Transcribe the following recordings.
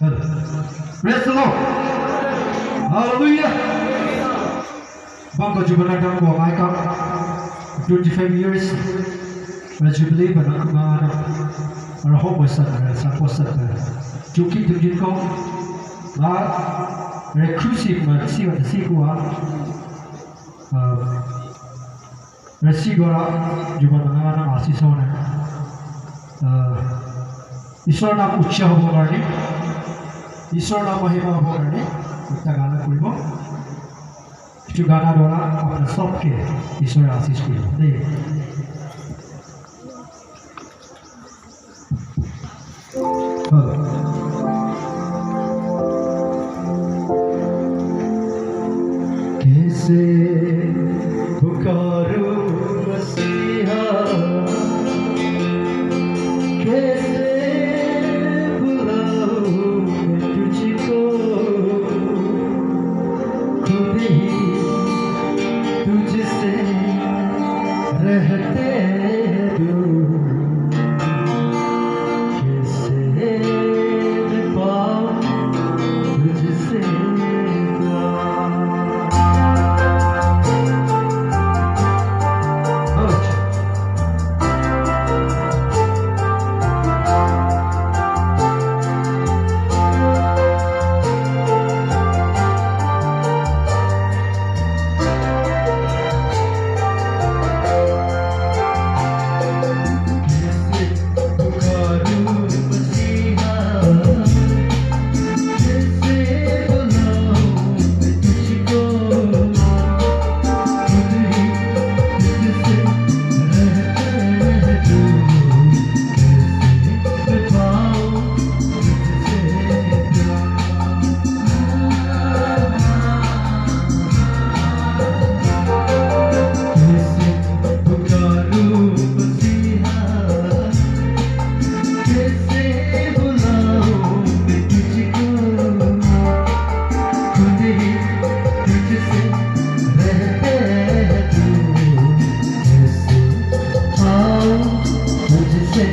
Praise the Lord. Hallelujah. Bangko jubilee ko ay ka 25 years. Mas jubilee ba na hope sa posta. Juki tujin ko ba reclusive man siwa ta sikwa. Resigora jubilee na asisona. ईश्वर नाम उच्च hub कारण ईश्वर नाम महिमा hub कारण এটা গান করব কিছু গানা দ্বারা আপনার সবকে ঈশ্বরের আশীষ করব দেই कैसे पुकारूं मसीहा कैसे रहते कैसे पाऊं तुझसे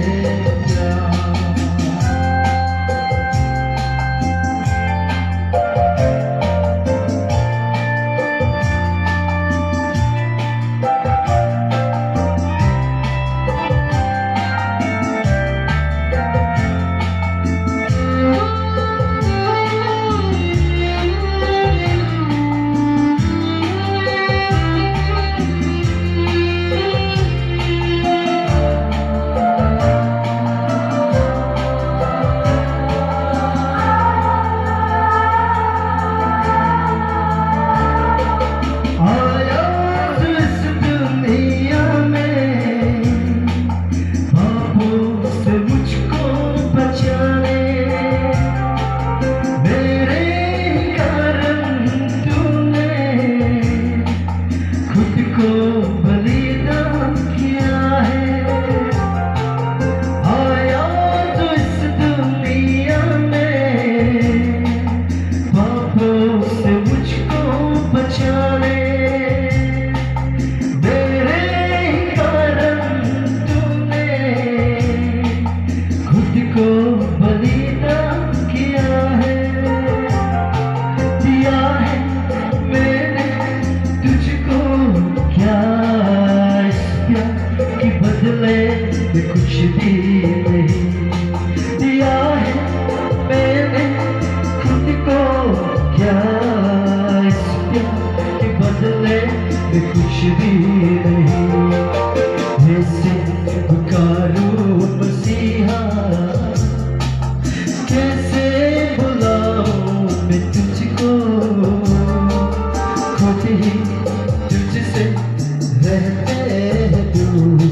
कुछ भी नहीं दिया है मैंने खुद को क्या इस प्यार के बदले में कुछ भी नहीं कैसे पुकारूं मसीहा कैसे बुलाऊं मैं तुझको खुद ही तुझसे रहते दूर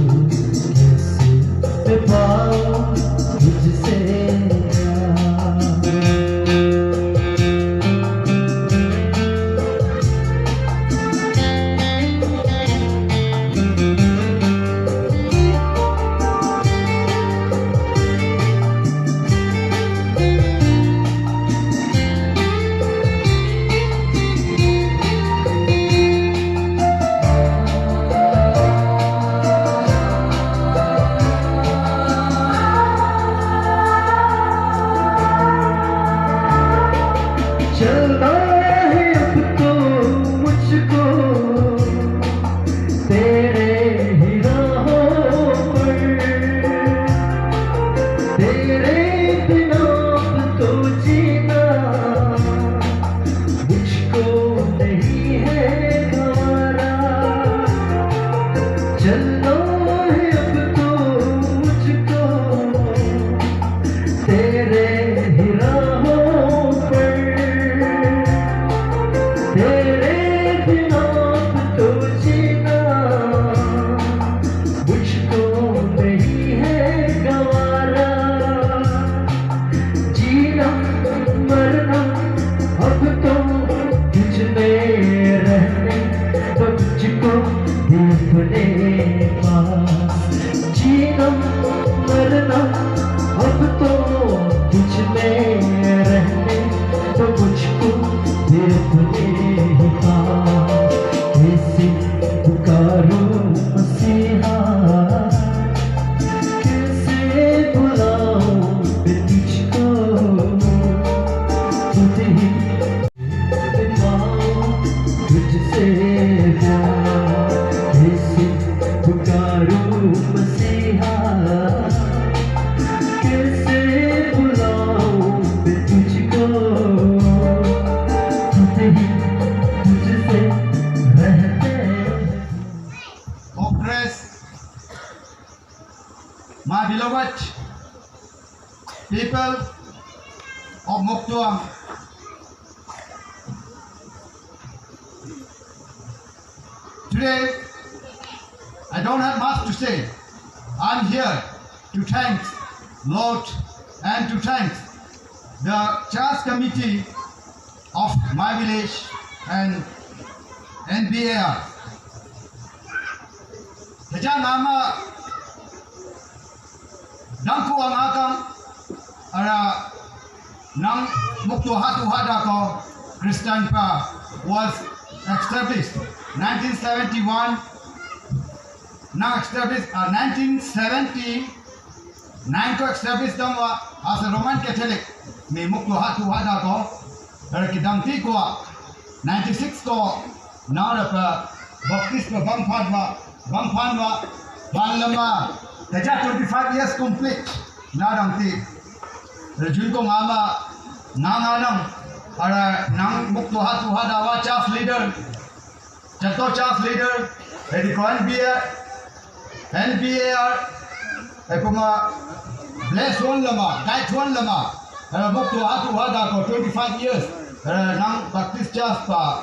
तुझको देखने पास जीना मरना अब तो तुझ में रहने तो मुझको देखने पास कैसे पुकारूं मसीहा कैसे बुलाऊं मैं तुझको खुद ही तुझसे कैसे पुकारूं मसीहा कैसे बुलाऊं मैं तुझको खुद ही तुझसे रहते Oh, praise my beloved people of Moktuang. Today, I don't have much to say. I'm here to thank Lord and to thank the church committee of my village and NBAR. Kaya nama dangku ang akang ara nang muktuhatuhada ko Christian pa was established 1971 now established 1979 ko established dangwa as a Roman Catholic may muktuhatuhada ko ara kidangti ko 96 ko now pa Baptist pa Bangpanwa Banlama Kaja 25 years complete Narangti Rajun ko ngama nanganang ara nang muktuhatuhada wa church leader Chato church leader Edi ko NBAR Ekuma bless one lama guide one lama ara muktuhatuhada ko 25 years ara nang Baptist church pa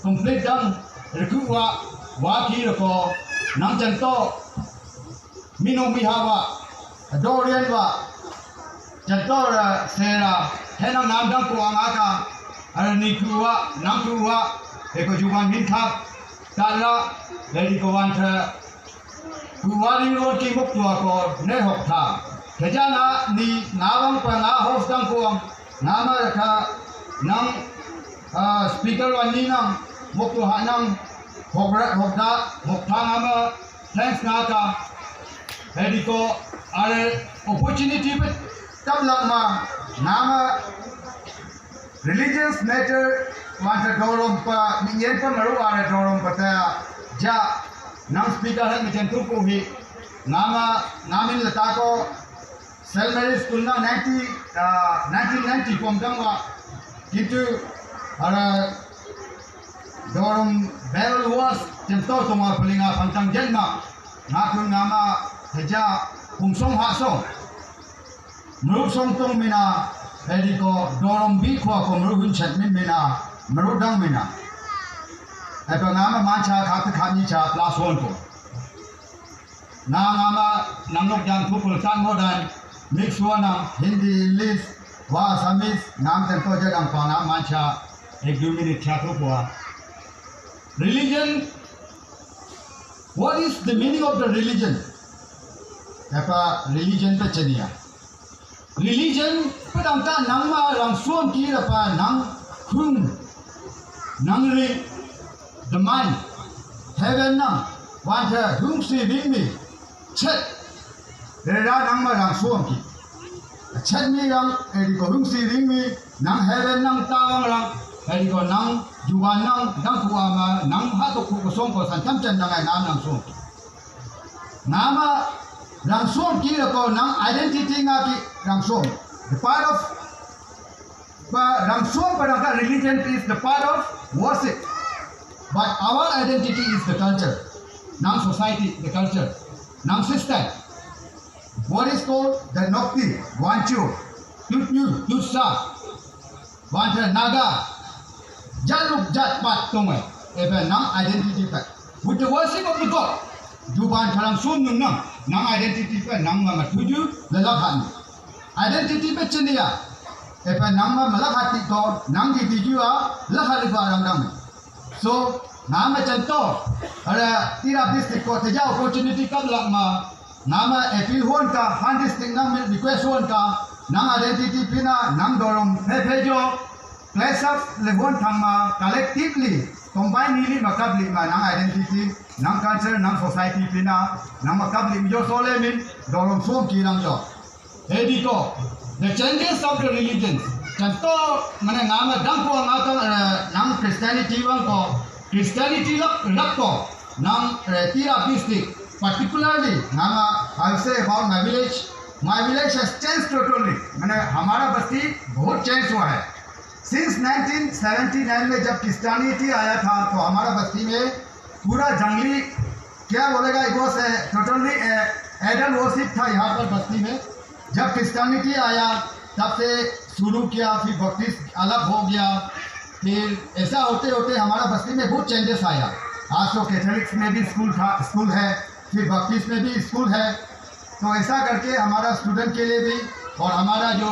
complete dang rekuwa waki ko nang janto minong mihawa Dorian wa janto sera henang namdang ko ang aka ara nikuwa nangkuwa eko juwan minkhap tala lady ko wanta kuwari road ki muktua ko ne hokta kajana ni ngawang pa nga host dang ko ngama ka nang speaker wa ni nang muktua nang hokta ngama thanks ngaka lady ko are opportunity but tam lang ma nama religious matter wanta dorom pa niyen pa maru are dorom pata ja nang speaker hai mijan tu ko hi nama namin lata ko cell marriage kulna 1990 pomdang wa kitu ara dorom barrel was jento toma pulinga pantang jenma ngakun nama heja kumsong haso Meruk song tong mina edi ko dorom bi ko meruk chat min mina meruk dang mina epa ngama mancha khat khani cha plus 1 ko na ngama nangnok jang thupul tan modan mix wana Hindi English wa Assamese nam ten to jagang pana mancha 1-2 minute cha ko religion what is the meaning of the religion epa religion pe chania religion padangta nangma rangsuam ki rapa nang khung nang ri the mind heaven nang wanta hung si ringmi chet rera nangma rangsuam ki chet mi rang edi ko hung si ringmi nang heaven nang tawang rang edi ko nang juwan nang dang kuama nang ha to ku song ko san tam chen nang ai nam nang suam ki nama rangsuam ki ko nang identity nga ki rangsuam the part of rangsuam padangka religion is the part of worship but our identity is the culture nang society the culture nang system what is called the nokti wanchu tutyu tutsa wanta naga jaluk jatpat tongai ebe nang identity pa with the worship of the god juban tharang sun nang nang identity pa nang ma tuju lalakhan identity pa chenia epa nang ma malakhati ko nang gi tiju a lakhali ba rang dang so nama contoh ada tiap distrik ko teja opportunity kab lakma nama appeal hon ka han district nang request hon ka nang identity pina nang dorom pepejo place of lebon thangma collectively combine nili makabli ma nang identity nang culture nang society pina nang makabli jo sole min dorom som ki nang jo hedi ko the changes of the religions contoh mane nama dang ko ngata nang Christianity wang ko Christianity lak ko nang tiap district particularly nama I say about my village has changed totally मैंने हमारा बस्ती बहुत change हुआ है since 1979 में जब Christianity आया था तो हमारा बस्ती में पूरा जंगली क्या बोलेगा it was totally idol worship था यहाँ पर बस्ती में जब क्रिश्चियनिटी आया तब से शुरू किया फिर भक्ति अलग हो गया फिर ऐसा होते होते हमारा बस्ती में बहुत चेंजेस आया आज तो कैथोलिक्स में भी स्कूल है फिर बप्टिस्ट में भी स्कूल है तो ऐसा करके हमारा स्टूडेंट के लिए भी और हमारा जो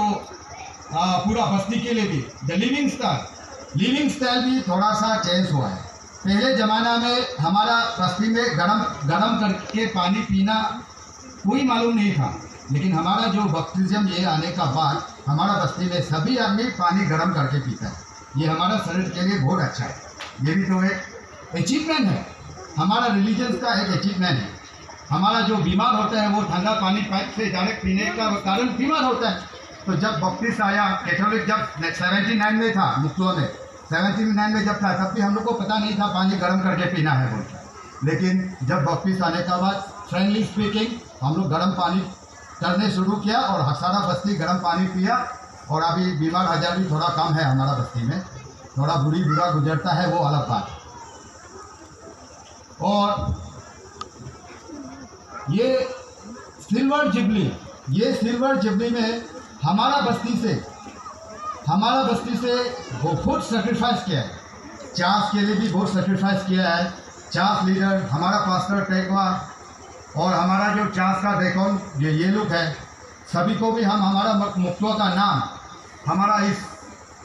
पूरा बस्ती के लिए भी द लिविंग स्टाइल भी थोड़ा सा चेंज हुआ है पहले ज़माना में हमारा बस्ती में गरम करके पानी पीना कोई मालूम नहीं था लेकिन हमारा जो बपटिज्म ये आने का बाद हमारा बस्ती में सभी आदमी पानी गर्म करके पीता है ये हमारा शरीर के लिए बहुत अच्छा है ये भी तो एक अचीवमेंट है हमारा रिलीजन का एक अचीवमेंट है हमारा जो बीमार होता है वो ठंडा पानी पाइप से डायरेक्ट पीने का कारण बीमार होता है तो जब बपटिस्ट आया कैथोलिक जब 79 में था मुक्तुआ में 79 में जब था तब भी हम लोग को पता नहीं था पानी गर्म करके पीना है बोलकर लेकिन जब बपटिस्ट आने के बाद फ्रेंडली स्पीकिंग हम लोग गर्म पानी करने शुरू किया और सारा बस्ती गर्म पानी पिया और अभी बीमार हजार भी थोड़ा कम है हमारा बस्ती में थोड़ा बुरा गुजरता है वो अलग बात और ये सिल्वर जुबली में हमारा बस्ती से बहुत सेक्रीफाइस किया है चास के लिए भी बहुत सेक्रीफाइस किया है चास लीडर हमारा पास्टर टेकवा और हमारा जो चास का देखो ये लोग है सभी को भी हम हमारा मुक्तुआ का नाम हमारा इस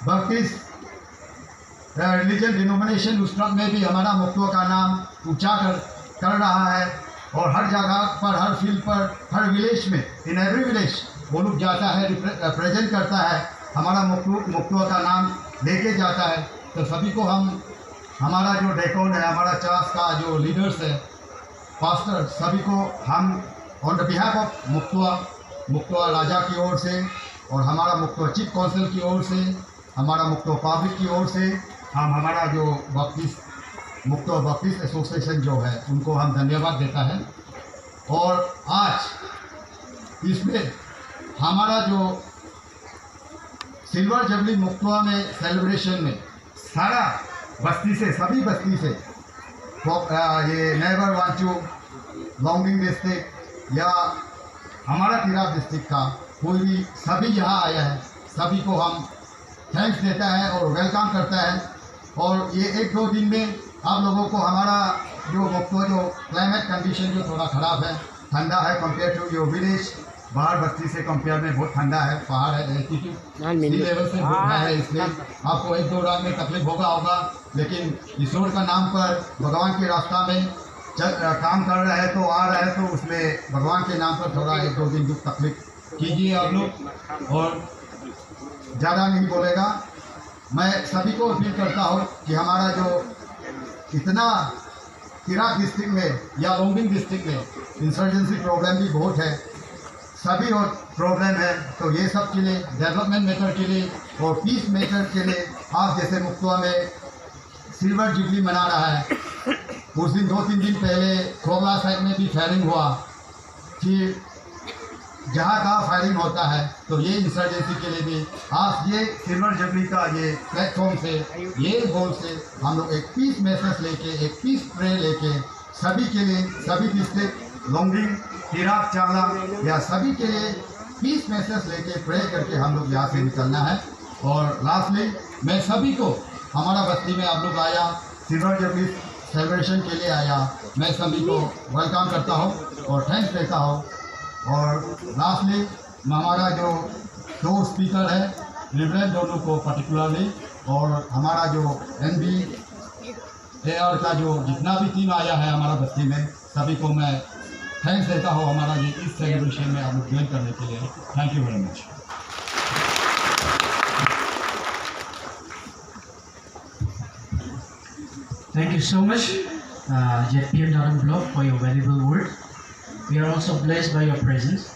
बप्टिस्ट रिलीजन डिनोमिनेशन उस्ताद में भी हमारा मुक्तुआ का नाम ऊंचा कर रहा है और हर जगह पर हर फील्ड पर हर विलेज में इन एवरी विलेज वो लोग जाता है रिप्रेजेंट करता है हमारा मुक्तुआ का नाम लेके जाता है तो सभी को हम हमारा जो डेकोन है हमारा चास का जो लीडर्स है पास्टर सभी को हम ऑन द बिहाफ ऑफ मुक्तुआ राजा की ओर से और हमारा मुक्तुआ चीफ काउंसिल की ओर से हमारा मुक्तुआ पब्लिक की ओर से हम हमारा जो मुक्तुआ बप्टिस्ट एसोसिएशन जो है उनको हम धन्यवाद देता है और आज इसमें हमारा जो सिल्वर जुबली मुक्तुआ में सेलिब्रेशन में सारा बस्ती से सभी बस्ती से ये नेबर वांचू लोंगडिंग डिस्ट्रिक्ट या हमारा तिराप डिस्ट्रिक्ट का कोई भी सभी यहाँ आया है सभी को हम थैंक्स देता है और वेलकम करता है और ये 1-2 दिन में आप लोगों को हमारा जो क्लाइमेट कंडीशन जो थोड़ा ख़राब है ठंडा है कंपेयर टू योर विलेज बाहर बस्ती से कंपेयर में बहुत ठंडा है पहाड़ है एल्टीट्यूड सी लेवल से बहुत हाई है इसलिए आपको 1-2 रात में तकलीफ होगा लेकिन ईश्वर का नाम पर भगवान के रास्ता में काम कर रहे हैं तो आ रहे हैं तो उसमें भगवान के नाम पर थोड़ा 1-2 दिन दुख तकलीफ कीजिए आप लोग और ज़्यादा नहीं बोलेगा मैं सभी को अपील करता हूँ कि हमारा जो इतना तिराप डिस्ट्रिक्ट में या लोंगडिंग डिस्ट्रिक्ट में इंसर्जेंसी प्रॉब्लम भी बहुत है सभी और प्रॉब्लम है तो ये सब के लिए डेवलपमेंट मेथड के लिए और पीस मेथड के लिए आप जैसे मुक्तुआ में सिल्वर जुबली मना रहा है उस दिन 2-3 दिन पहले खोगला साइड में भी फायरिंग हुआ फिर जहाँ कहाँ फायरिंग होता है तो ये इंसर्जेंसी के लिए भी आज ये सिल्वर जुबली का ये प्लेटफॉर्म से ये गोल से हम लोग एक पीस मैसेज लेके एक पीस प्रे लेके सभी के लिए सभी डिस्ट्रिक्ट लोंगडिंग तिराप चांगला या सभी के लिए पीस मैसेज लेके प्रे करके हम लोग यहाँ से निकलना है और लास्टली मैं सभी को हमारा बस्ती में आप लोग आया सिल्वर जुबली सेलिब्रेशन के लिए आया मैं सभी को वेलकम करता हूँ और थैंक्स देता हूँ और लास्टली हमारा जो 2 स्पीकर है रिवरेंड दोनों को पर्टिकुलरली और हमारा जो NB और का जो जितना भी टीम आया है हमारा बस्ती में, सभी को मैं थैंक्स देता हूँ हमारा ये इस सेलिब्रेशन में आप ज्वाइन करने के लिए। Thank you very much. Thank you so much, JPM Darren Block, for your valuable word. We are also blessed by your presence.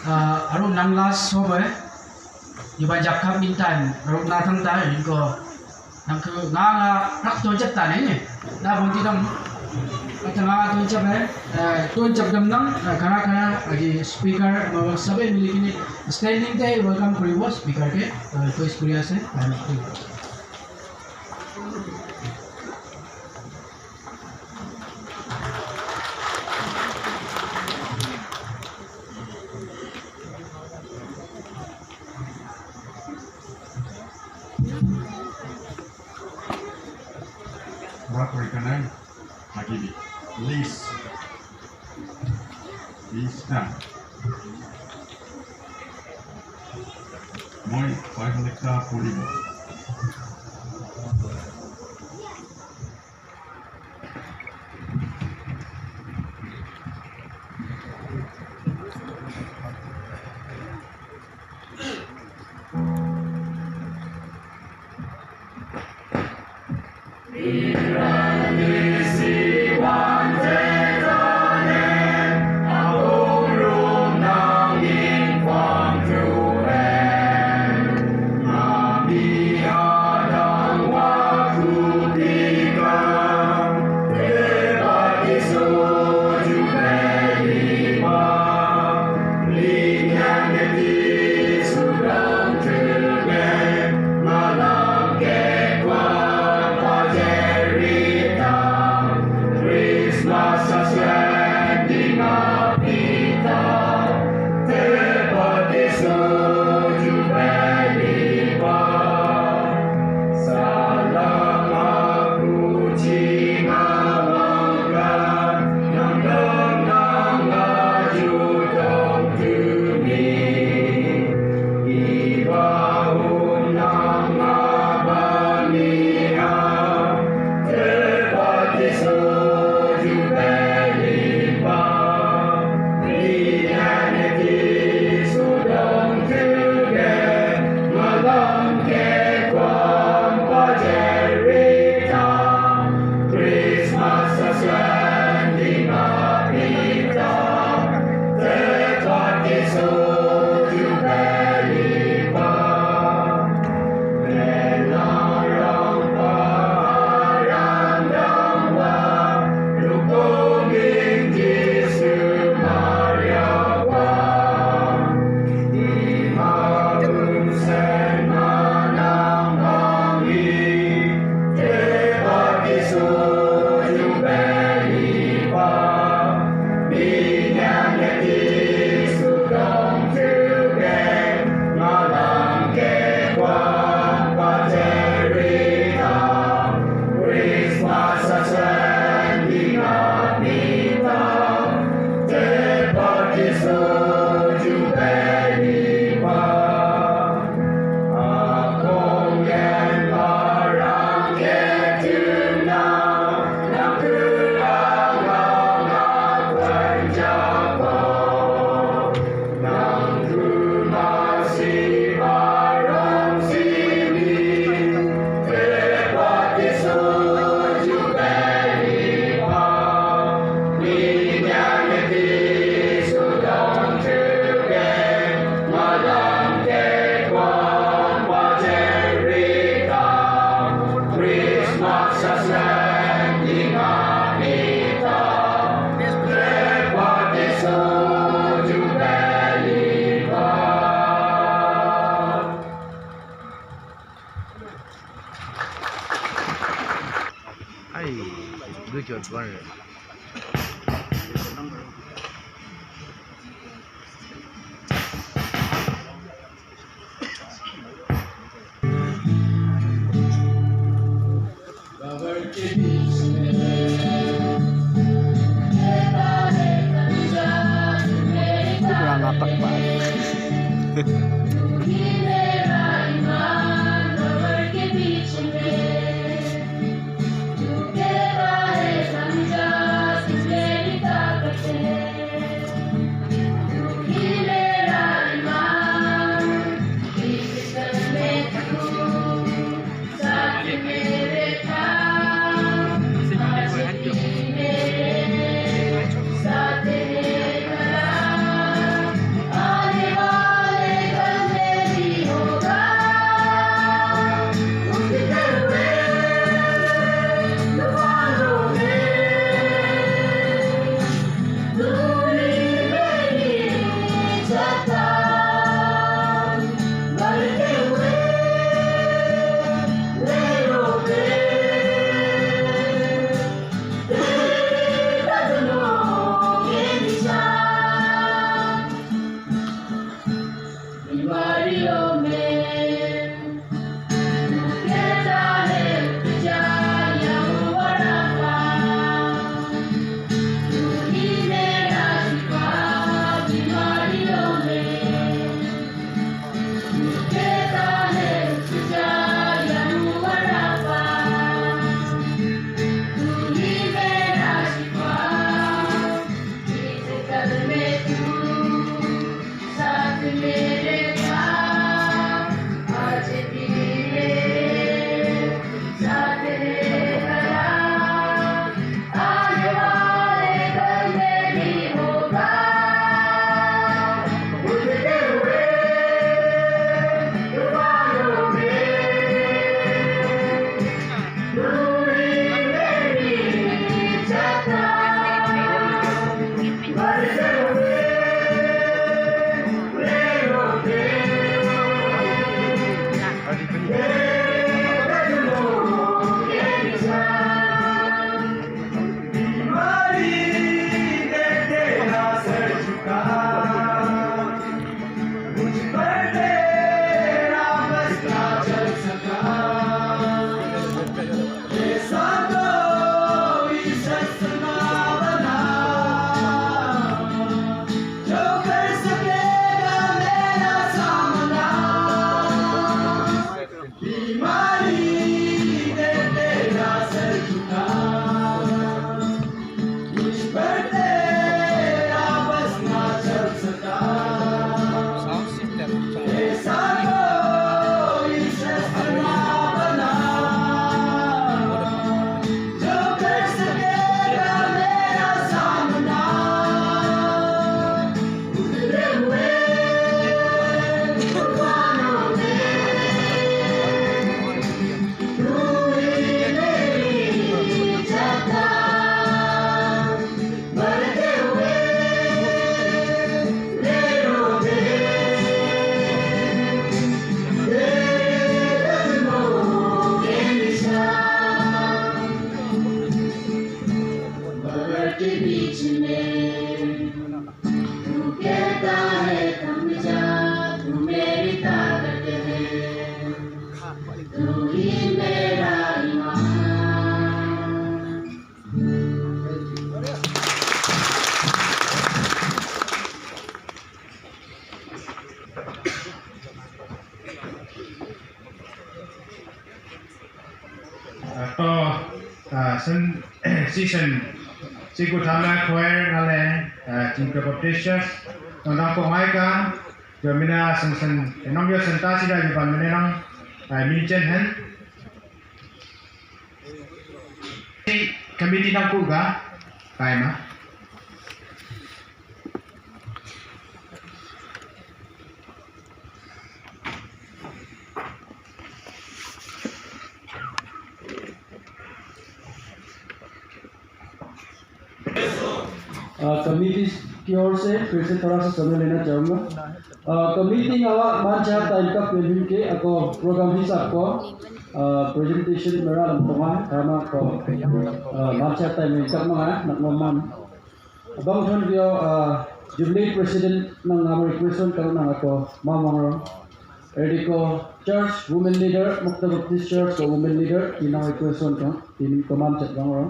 Aru nang last sobe, yuba jakap bintan, aru na thang ta ko nang ku na rak to jap ta ne na bunti dam tanga to jap hai to jap dam nang khana khana agi speaker sabe milikini standing te welcome koribo speaker ke to speaker ase Kanan lagi di list Moi paikallista Pulimo. Good job, Warren. Ngatak banget. के बीच में तू कहता है थम जा, तू मेरी ताकत है, तू ही मेरा ईमान। Sen season siku tama choir ngale cinta baptistus tentang pengai ka jamina sen enam yo sentasi dah jupan menang minchen hen committee nang ku ga kai ma committee की ओर से फिर से थोड़ा सा समय लेना चाहूँगा। कमिटी आवा मानचा टाइम का पेंडिंग के अको प्रोग्राम ही सबको प्रेजेंटेशन मेरा लंबा है खाना को मानचा टाइम में करना है नकमान बंधन दियो जुबली प्रेसिडेंट नंगा रिक्वेस्ट करना को मामंगरो एडिको चर्च वुमेन लीडर मुक्ता बप्टिस्ट चर्च को वुमेन लीडर तीनों रिक्वेस्ट का तीन कमान चलवांगरो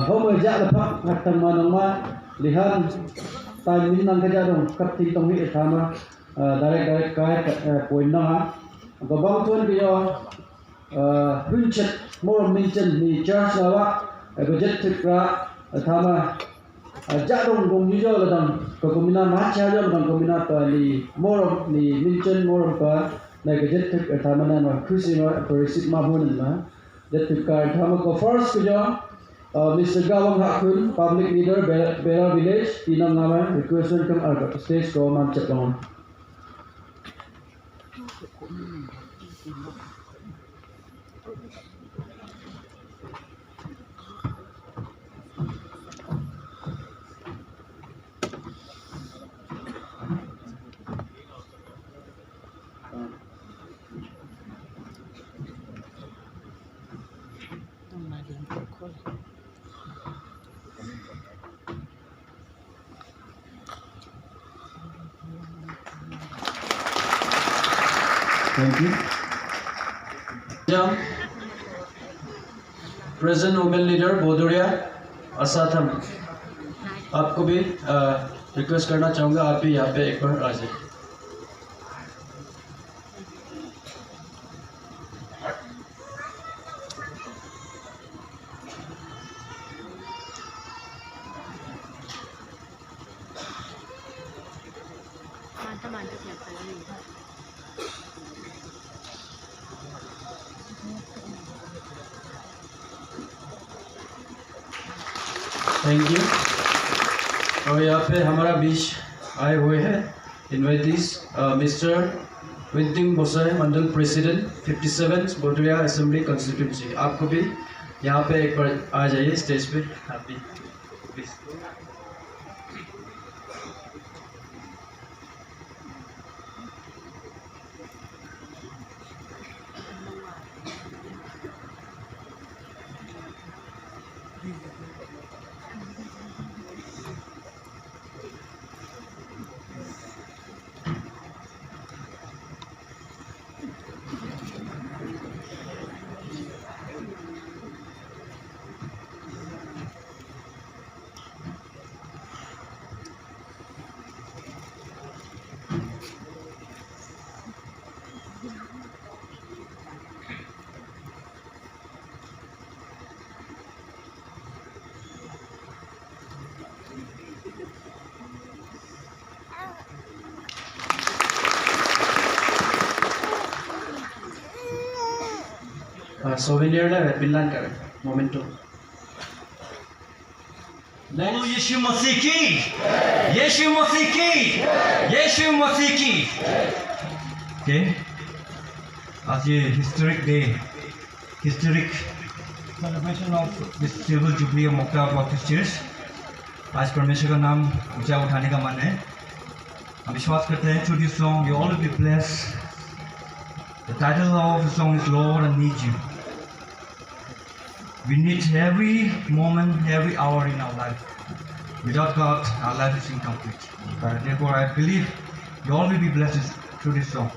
hôm giờ là phát hạt tầm mà nông ma lihan tai min nang kerja dong kat ting tong hi thama direct kai point na go bang tuan bio hunchet more mention ni church lawa budget tikra thama ja dong dong ni jo la dang ko komina ma cha jo dang komina pa ni more ni mention more pa na budget tik thama na no khusi no receipt ma hun na that tikar thama ko first jo Mr. Gawang Hakun, public leader, Bera Village, Tinam Nama, requested from our stage go man check on. Thank you. Present women leader बोधुरिया असाथम आपको भी request करना चाहूँगा आप भी यहाँ पे एक बार आ जाइए। Thank you. और यहाँ पे हमारा बीच आए हुए हैं इन्वाइटीज मिस्टर विंटिंग बोसाई मंडल प्रेसिडेंट 57 बोधुरिया असेंबली कॉन्स्टिट्यूंसी। आपको भी यहाँ पे एक बार आ जाइए स्टेज पे आप भी please. souvenir na bilan ka momento. बोलो यीशु मसीह की, यीशु मसीह की, यीशु मसीह की। Okay, आज ये historic day, historic celebration of this silver jubilee of Mokta Baptist Church, आज परमेश्वर का नाम ऊंचा उठाने का मन है। हम विश्वास करते हैं through this song you all will be blessed. The title of the song is Lord I Need You. We need every moment, every hour in our life. Without God, our life is incomplete. Therefore, I believe you all will be blessed through this song.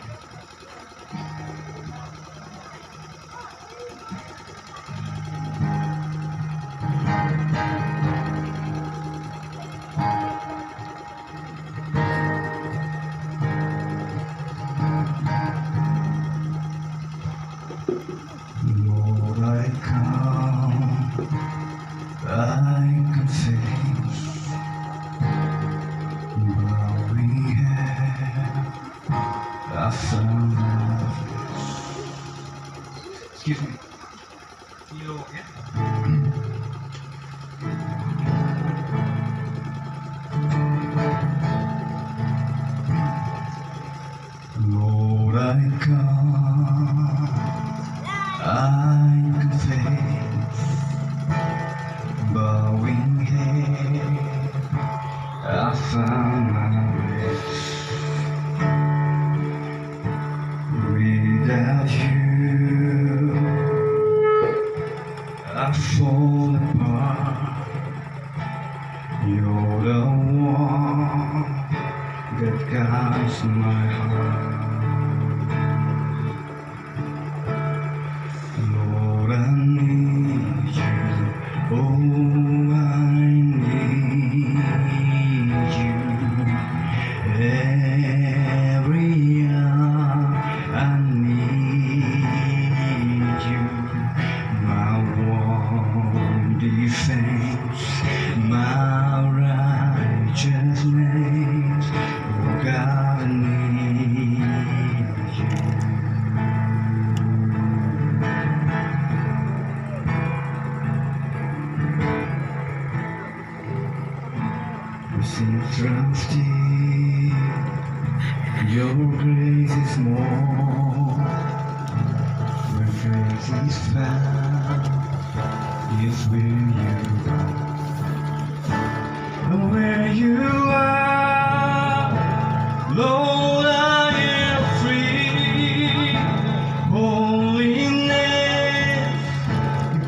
Lord, I come, I confess, bowing head, I found my place. Excuse me. See you again. Lord, I come, I confess, bowing head, I found my rest. Without you, I fall apart. You're the one that guides my heart. Lord, I need you. Oh, I need you. Every hour I need you. My one defense, my righteousness. Oh, God, I need you. Sin trusted, your grace is more. Where grace is found, is where you are. Where you are, Lord, I am free. Holiness,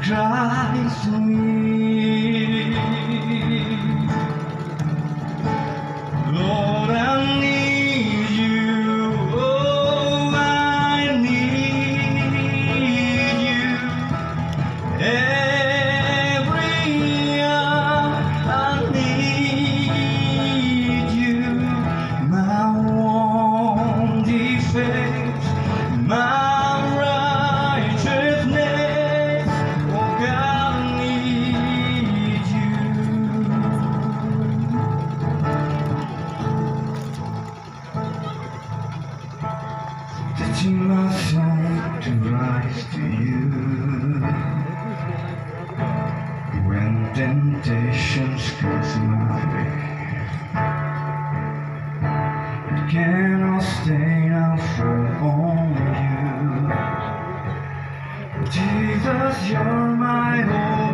Christ in me. Lord, I need you. Oh, I need you. Every hour I need you. My one defense, my righteousness. Oh, God, I need you. Teaching my soul to rise to you when temptations cross my way. I cannot stay now for on you. Jesus, you're my hope.